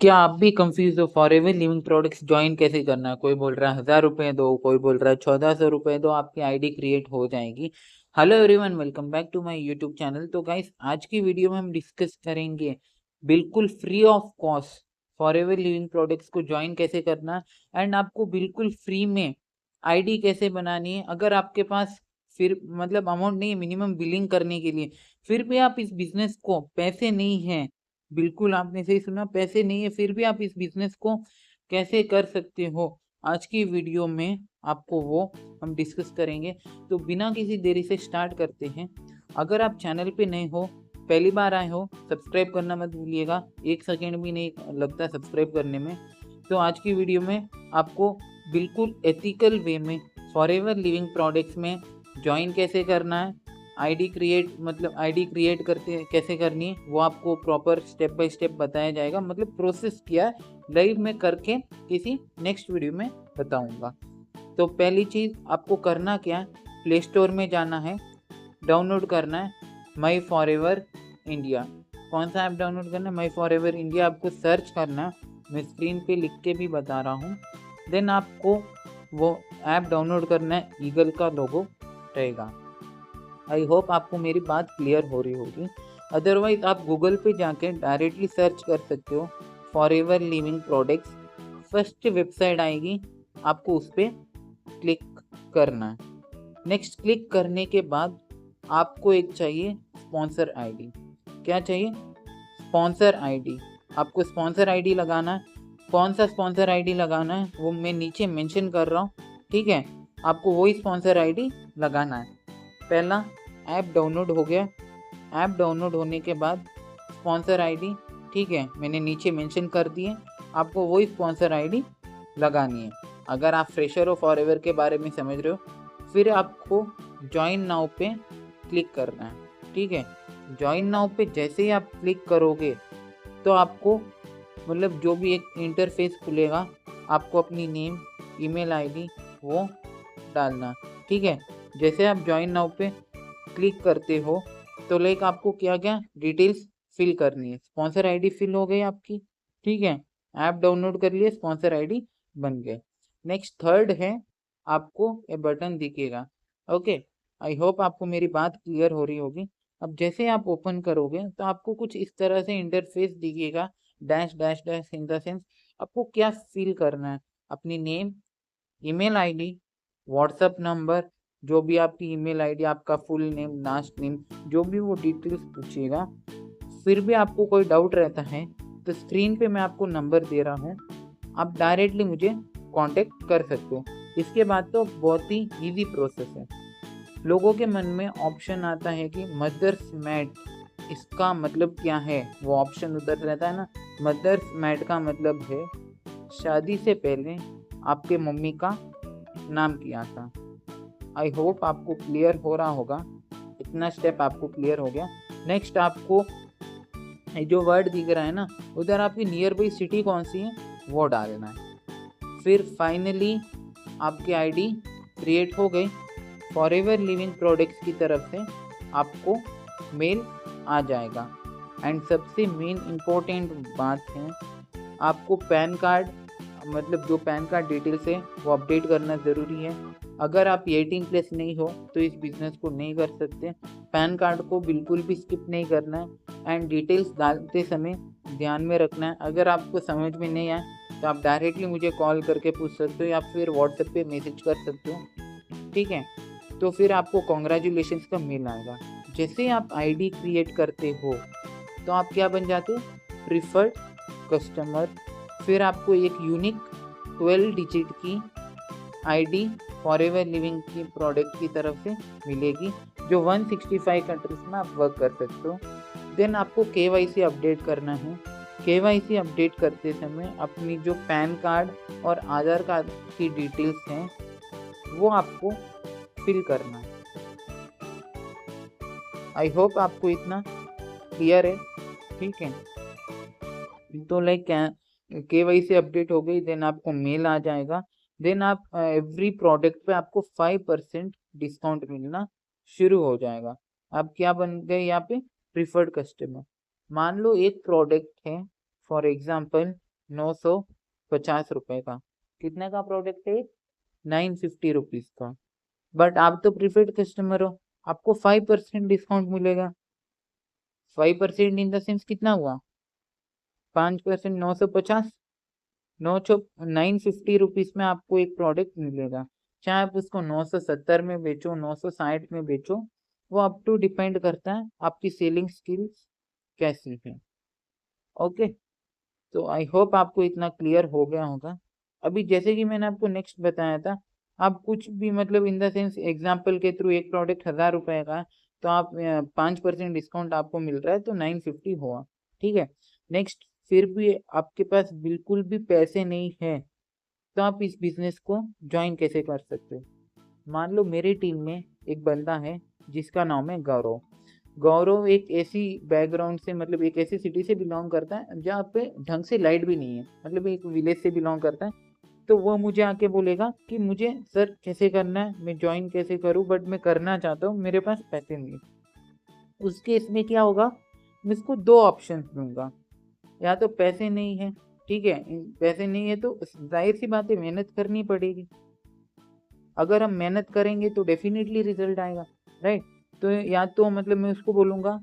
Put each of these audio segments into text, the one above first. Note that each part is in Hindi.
क्या आप भी कंफ्यूज हो फॉरएवर लिविंग प्रोडक्ट्स ज्वाइन कैसे करना है? कोई बोल रहा है 1000 रुपए दो, कोई बोल रहा है 1400 रुपए दो, आपकी आईडी क्रिएट हो जाएगी। Hello everyone, welcome back to my YouTube channel. तो गाइस, आज की वीडियो में हम डिस्कस करेंगे बिल्कुल free of cost forever living products को ज्वाइन कैसे करना है एंड आपको बिल्कुल फ्री में आईडी कैसे बनानी है। अगर आपके पास फिर मतलब अमाउंट नहीं है मिनिमम बिलिंग करने के लिए, फिर भी आप इस बिजनेस को पैसे नहीं है, बिल्कुल आपने सही सुना, पैसे नहीं है फिर भी आप इस बिजनेस को कैसे कर सकते हो, आज की वीडियो में आपको वो हम डिस्कस करेंगे। तो बिना किसी देरी से स्टार्ट करते हैं। अगर आप चैनल पे नए हो, पहली बार आए हो, सब्सक्राइब करना मत भूलिएगा, 1 सेकेंड भी नहीं लगता सब्सक्राइब करने में। तो आज की वीडियो में आपको बिल्कुल एथिकल वे में फॉरएवर लिविंग प्रोडक्ट्स में ज्वाइन कैसे करना है, आईडी क्रिएट करते कैसे करनी है, वो आपको प्रॉपर स्टेप बाय स्टेप बताया जाएगा। मतलब प्रोसेस किया लाइव में करके किसी नेक्स्ट वीडियो में बताऊंगा। तो पहली चीज़ आपको करना क्या है, प्ले स्टोर में जाना है, डाउनलोड करना है माई फॉरएवर इंडिया। कौन सा ऐप डाउनलोड करना है? माई फॉरएवर इंडिया आपको सर्च करना है, मैं स्क्रीन पे लिख के भी बता रहा हूँ। देन आपको वो ऐप डाउनलोड करना है, ईगल का लोगो रहेगा। आई होप आपको मेरी बात क्लियर हो रही होगी। अदरवाइज आप गूगल पे जाके डायरेक्टली सर्च कर सकते हो forever living products. First website आएगी, आपको उस पर क्लिक करना है। नेक्स्ट क्लिक करने के बाद आपको एक चाहिए स्पॉन्सर आईडी। क्या चाहिए? Sponsor ID. आपको स्पॉन्सर आईडी लगाना है। कौन सा स्पॉन्सर आईडी लगाना है वो मैं नीचे मेंशन कर रहा हूँ, ठीक है? आपको वही स्पॉन्सर आईडी लगाना है। पहला ऐप डाउनलोड हो गया। ऐप डाउनलोड होने के बाद स्पॉन्सर आईडी, ठीक है, मैंने नीचे मेंशन कर दिए। आपको वही स्पॉन्सर आईडी लगानी है। अगर आप फ्रेशर हो, फॉरएवर के बारे में समझ रहे हो, फिर आपको ज्वाइन नाउ पे क्लिक करना है, ठीक है? ज्वाइन नाउ पे जैसे ही आप क्लिक करोगे तो आपको मतलब जो भी एक इंटरफेस खुलेगा, आपको अपनी नेम, ईमेल आईडी वो डालना, ठीक है? जैसे आप ज्वाइन नाउ पे क्लिक करते हो तो लाइक आपको क्या क्या डिटेल्स फिल करनी है। स्पॉन्सर आईडी फिल हो गई आपकी, ठीक है? ऐप डाउनलोड कर लिए, स्पॉन्सर आईडी बन गए। नेक्स्ट थर्ड है, आपको ये बटन दिखेगा। ओके, आई होप आपको मेरी बात क्लियर हो रही होगी। अब जैसे आप ओपन करोगे तो आपको कुछ इस तरह से इंटरफेस दिखेगा, dash dash dash in the sense. आपको क्या फिल करना है? अपनी name, email ID, WhatsApp number, जो भी आपकी ईमेल आईडी, आपका फुल नेम, लास्ट नेम, जो भी वो डिटेल्स पूछेगा। फिर भी आपको कोई डाउट रहता है तो स्क्रीन पे मैं आपको नंबर दे रहा हूँ, आप डायरेक्टली मुझे कांटेक्ट कर सकते हो। इसके बाद तो बहुत ही इजी प्रोसेस है। लोगों के मन में ऑप्शन आता है कि मदर्स मैट, इसका मतलब क्या है? वो ऑप्शन उधर रहता है ना। मदर्स मैट का मतलब है शादी से पहले आपके मम्मी का नाम क्या था। आई होप आपको क्लियर हो रहा होगा, इतना स्टेप आपको क्लियर हो गया। नेक्स्ट आपको जो वर्ड दिख रहा है ना, उधर आपकी नियर बाई सिटी कौन सी है वो डालना है। फिर फाइनली आपकी आईडी क्रिएट हो गई। फॉरएवर लिविंग प्रोडक्ट्स की तरफ से आपको मेल आ जाएगा। एंड सबसे मेन इम्पोर्टेंट बात है, आपको पैन कार्ड, मतलब जो पैन कार्ड डिटेल्स है वो अपडेट करना ज़रूरी है। अगर आप 18+ नहीं हो तो इस बिज़नेस को नहीं कर सकते। पैन कार्ड को बिल्कुल भी स्किप नहीं करना है एंड डिटेल्स डालते समय ध्यान में रखना है। अगर आपको समझ में नहीं आए तो आप डायरेक्टली मुझे कॉल करके पूछ सकते हो या फिर व्हाट्सएप पे मैसेज कर सकते हो, ठीक है? तो फिर आपको कॉन्ग्रेचुलेशंस का मेल आएगा। जैसे आप आईडी क्रिएट करते हो तो आप क्या बन जाते हो? Preferred customer. फिर आपको एक यूनिक 12 डिजिट की आईडी फॉरएवर लिविंग की प्रोडक्ट की तरफ से मिलेगी, जो 165 कंट्रीज में आप वर्क कर सकते हो। देन आपको KYC अपडेट करना है। KYC अपडेट करते समय अपनी जो पैन कार्ड और आधार कार्ड की डिटेल्स हैं वो आपको फिल करना है। आई होप आपको इतना क्लियर है, ठीक है? तो लाइक KYC अपडेट हो गई, देन आपको मेल आ जाएगा। देन आप एवरी प्रोडक्ट पे आपको 5% डिस्काउंट मिलना शुरू हो जाएगा। आप क्या बन गए यहाँ पे? Preferred customer. मान लो एक प्रोडक्ट है, फॉर एग्जांपल 950 का। कितने का प्रोडक्ट है? 950 रुपीज का। बट आप तो प्रीफर्ड कस्टमर हो, आपको 5% डिस्काउंट मिलेगा। 5% इन द सेंस कितना हुआ? 5%, 950, 950 में आपको एक प्रोडक्ट मिलेगा। चाहे आप उसको 970 में बेचो, 960 में बेचो, वो अप टू डिपेंड करता है आपकी सेलिंग स्किल्स कैसी है। ओके, तो आई होप आपको इतना क्लियर हो गया होगा। अभी जैसे कि मैंने आपको नेक्स्ट बताया था, आप कुछ भी मतलब इन द सेंस एग्जाम्पल के थ्रू एक प्रोडक्ट 1000 रुपए का है, तो आप 5% डिस्काउंट आपको मिल रहा है तो 950 हुआ। ठीक है, नेक्स्ट, फिर भी आपके पास बिल्कुल भी पैसे नहीं है, तो आप इस बिजनेस को ज्वाइन कैसे कर सकते हो? मान लो मेरी टीम में एक बंदा है जिसका नाम है गौरव। गौरव एक ऐसी बैकग्राउंड से, मतलब एक ऐसी सिटी से बिलोंग करता है जहाँ पे ढंग से लाइट भी नहीं है, मतलब एक विलेज से बिलोंग करता है। तो वो मुझे आके बोलेगा कि मुझे सर कैसे करना है, मैं ज्वाइन कैसे करूँ, बट मैं करना चाहता हूँ, मेरे पास पैसे नहीं है। उस केस में क्या होगा, मैं इसको दो ऑप्शन दूंगा। या तो पैसे नहीं है, ठीक है, पैसे नहीं है तो जाहिर सी बात है मेहनत करनी पड़ेगी। अगर हम मेहनत करेंगे तो डेफिनेटली रिजल्ट आएगा, राइट। तो या तो मतलब मैं उसको बोलूँगा,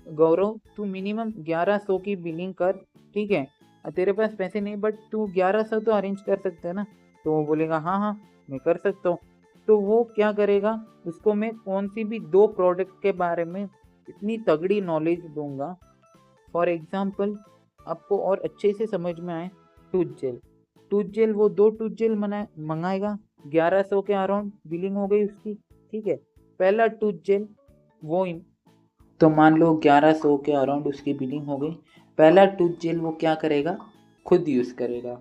गौरव तू मिनिमम 1100 की बिलिंग कर, ठीक है, तेरे पास पैसे नहीं बट तू 1100 तो अरेंज कर सकता है ना। तो वो बोलेगा हाँ हाँ मैं कर सकता हूँ। तो वो क्या करेगा, उसको मैं कौन सी भी दो प्रोडक्ट के बारे में इतनी तगड़ी नॉलेज दूंगा। फॉर एग्जाम्पल, आपको और अच्छे से समझ में आए, टूथ जेल। टूथ जेल, वो दो टूथ जेल मंगाएगा, 1100 के अराउंड बिलिंग हो गई उसकी। ठीक है, पहला टूथ जेल वो तो मान लो 1100 के अराउंड उसकी बिलिंग हो गई। पहला टूथ जेल वो क्या करेगा, खुद यूज़ करेगा।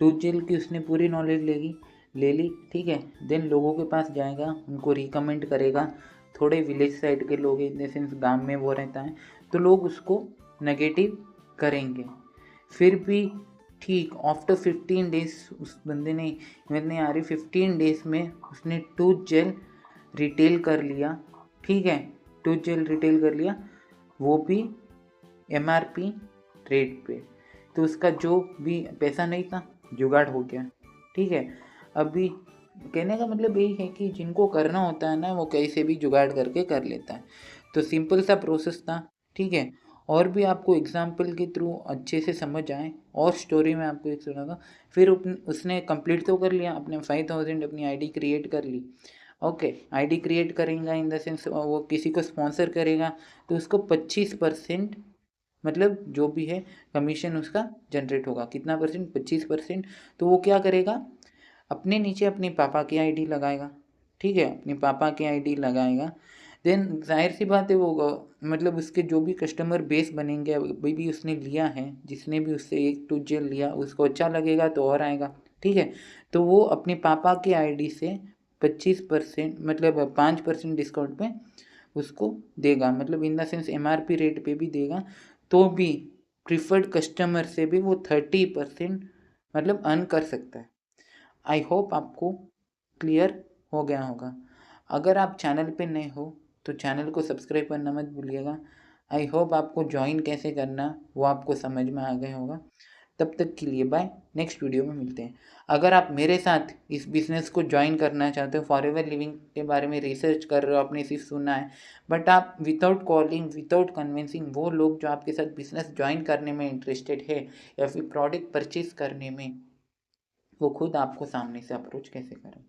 टूथ जेल की उसने पूरी नॉलेज ले ली, ठीक है। देन लोगों के पास जाएगा, उनको रिकमेंड करेगा। थोड़े विलेज साइड के लोग, इन द सेंस गाँव में वो रहता है, तो लोग उसको नेगेटिव करेंगे। फिर भी ठीक आफ्टर 15 डेज उस बंदे ने, मैंने यार 15 डेज में उसने टूथ जेल रिटेल कर लिया, ठीक है, टूथ जेल रिटेल कर लिया, वो भी MRP रेट पे। तो उसका जो भी पैसा नहीं था जुगाड़ हो गया, ठीक है। अभी कहने का मतलब यही है कि जिनको करना होता है ना, वो कैसे भी जुगाड़ करके कर लेता है। तो सिंपल सा प्रोसेस था, ठीक है। और भी आपको एग्जाम्पल के थ्रू अच्छे से समझ आए, और स्टोरी में आपको एक सुनागा। फिर उसने कंप्लीट तो कर लिया, अपने 5000 अपनी आईडी क्रिएट कर ली। ओके, आईडी क्रिएट करेगा इन द सेंस वो किसी को स्पॉन्सर करेगा, तो उसको 25% मतलब जो भी है कमीशन उसका जनरेट होगा। कितना परसेंट? 25%। तो वो क्या करेगा, अपने नीचे अपने पापा की आईडी लगाएगा, ठीक है, अपने पापा की आईडी लगाएगा। देन जाहिर सी बात है वो मतलब उसके जो भी कस्टमर बेस बनेंगे, अभी भी उसने लिया है, जिसने भी उससे एक टू जेल लिया उसको अच्छा लगेगा तो और आएगा, ठीक है। तो वो अपने पापा की आईडी से 25% मतलब 5% डिस्काउंट पे उसको देगा, मतलब in the sense MRP rate पे भी देगा। तो भी प्रिफर्ड कस्टमर से भी वो 30% मतलब अर्न कर सकता है। आई होप आपको क्लियर हो गया होगा। अगर आप चैनल पे नए हो तो चैनल को सब्सक्राइब करना मत भूलिएगा। आई होप आपको ज्वाइन कैसे करना वो आपको समझ में आ गया होगा। तब तक के लिए बाय, नेक्स्ट वीडियो में मिलते हैं। अगर आप मेरे साथ इस बिज़नेस को ज्वाइन करना चाहते हो, फॉरएवर लिविंग के बारे में रिसर्च कर रहे हो, आपने सिर्फ सुना है, बट आप विदाउट कॉलिंग, विदाउट कन्विंसिंग वो लोग जो आपके साथ बिजनेस ज्वाइन करने में इंटरेस्टेड है, या फिर प्रोडक्ट परचेज करने में, वो खुद आपको सामने से अप्रोच कैसे करें।